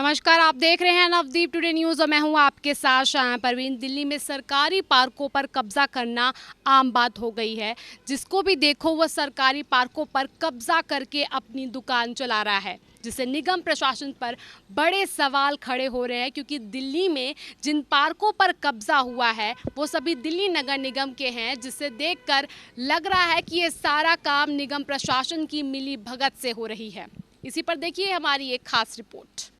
नमस्कार, आप देख रहे हैं नवदीप टुडे न्यूज़ और मैं हूं आपके साथ शाया परवीन। दिल्ली में सरकारी पार्कों पर कब्जा करना आम बात हो गई है। जिसको भी देखो वह सरकारी पार्कों पर कब्जा करके अपनी दुकान चला रहा है, जिससे निगम प्रशासन पर बड़े सवाल खड़े हो रहे हैं। क्योंकि दिल्ली में जिन पार्कों पर कब्जा हुआ है वो सभी दिल्ली नगर निगम के हैं, जिससे देखकर लग रहा है कि ये सारा काम निगम प्रशासन की मिली भगत से हो रही है। इसी पर देखिए हमारी एक खास रिपोर्ट।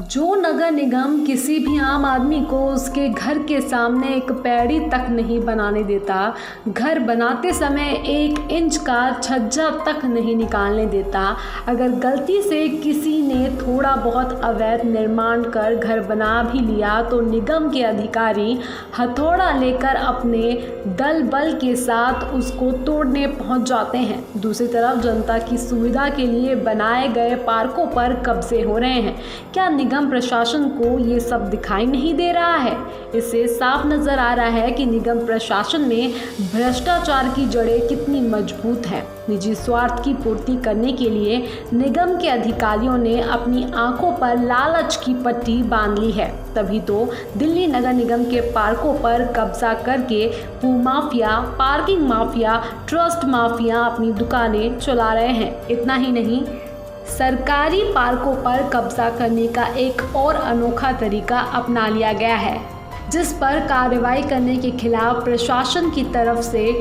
जो नगर निगम किसी भी आम आदमी को उसके घर के सामने एक पैड़ी तक नहीं बनाने देता, घर बनाते समय 1 इंच का छज्जा तक नहीं निकालने देता, अगर गलती से किसी ने थोड़ा बहुत अवैध निर्माण कर घर बना भी लिया तो निगम के अधिकारी हथौड़ा लेकर अपने दल बल के साथ उसको तोड़ने पहुंच जाते हैं। दूसरी तरफ जनता की सुविधा के लिए बनाए गए पार्कों पर कब्जे हो रहे हैं। क्या निगम प्रशासन को ये सब दिखाई नहीं दे रहा है? इससे साफ नजर आ रहा है कि निगम प्रशासन में भ्रष्टाचार की जड़ें कितनी मजबूत हैं। निजी स्वार्थ की पूर्ति करने के लिए निगम के अधिकारियों ने अपनी आंखों पर लालच की पट्टी बांध ली है। तभी तो दिल्ली नगर निगम के पार्कों पर कब्जा करके भूमाफिया, पार्किंग माफिया, ट्रस्ट माफिया अपनी दुकानें चला रहे हैं। इतना ही नहीं, सरकारी पार्कों पर कब्जा करने का एक और अनोखा तरीका अपना लिया गया है, जिस पर कार्रवाई करने के खिलाफ प्रशासन की तरफ से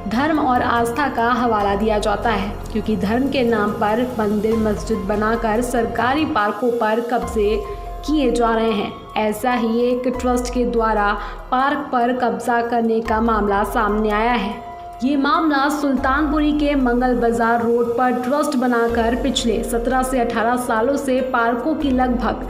धर्म और आस्था का हवाला दिया जाता है। क्योंकि धर्म के नाम पर मंदिर मस्जिद बनाकर सरकारी पार्कों पर कब्जे किए जा रहे हैं। ऐसा ही एक ट्रस्ट के द्वारा पार्क पर कब्जा करने का मामला सामने आया है। ये मामला सुल्तानपुरी के मंगल बाजार रोड पर ट्रस्ट बनाकर पिछले 17 से 18 सालों से पार्कों की लगभग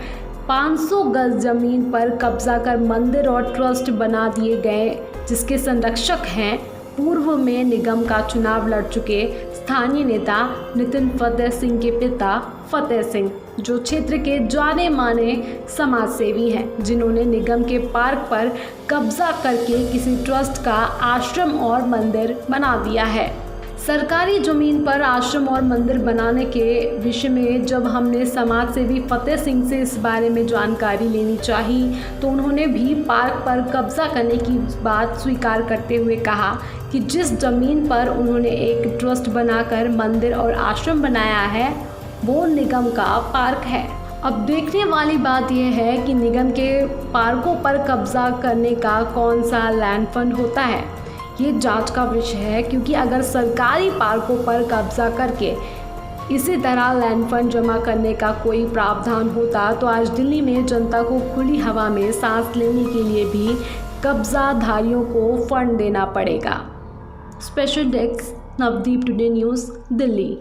500 गज जमीन पर कब्जा कर मंदिर और ट्रस्ट बना दिए गए, जिसके संरक्षक हैं पूर्व में निगम का चुनाव लड़ चुके स्थानीय नेता नितिन फतेह सिंह के पिता फतेह सिंह, जो क्षेत्र के जाने माने समाज सेवी हैं, जिन्होंने निगम के पार्क पर कब्जा करके किसी ट्रस्ट का आश्रम और मंदिर बना दिया है। सरकारी ज़मीन पर आश्रम और मंदिर बनाने के विषय में जब हमने समाज सेवी फतेह सिंह से इस बारे में जानकारी लेनी चाही तो उन्होंने भी पार्क पर कब्जा करने की बात स्वीकार करते हुए कहा कि जिस ज़मीन पर उन्होंने एक ट्रस्ट बनाकर मंदिर और आश्रम बनाया है वो निगम का पार्क है। अब देखने वाली बात यह है कि निगम के पार्कों पर कब्जा करने का कौन सा लैंड फंड होता है, ये जांच का विषय है। क्योंकि अगर सरकारी पार्कों पर कब्जा करके इसी तरह लैंड फंड जमा करने का कोई प्रावधान होता तो आज दिल्ली में जनता को खुली हवा में सांस लेने के लिए भी कब्जाधारियों को फंड देना पड़ेगा। Special desk, Navdeep today news, Delhi.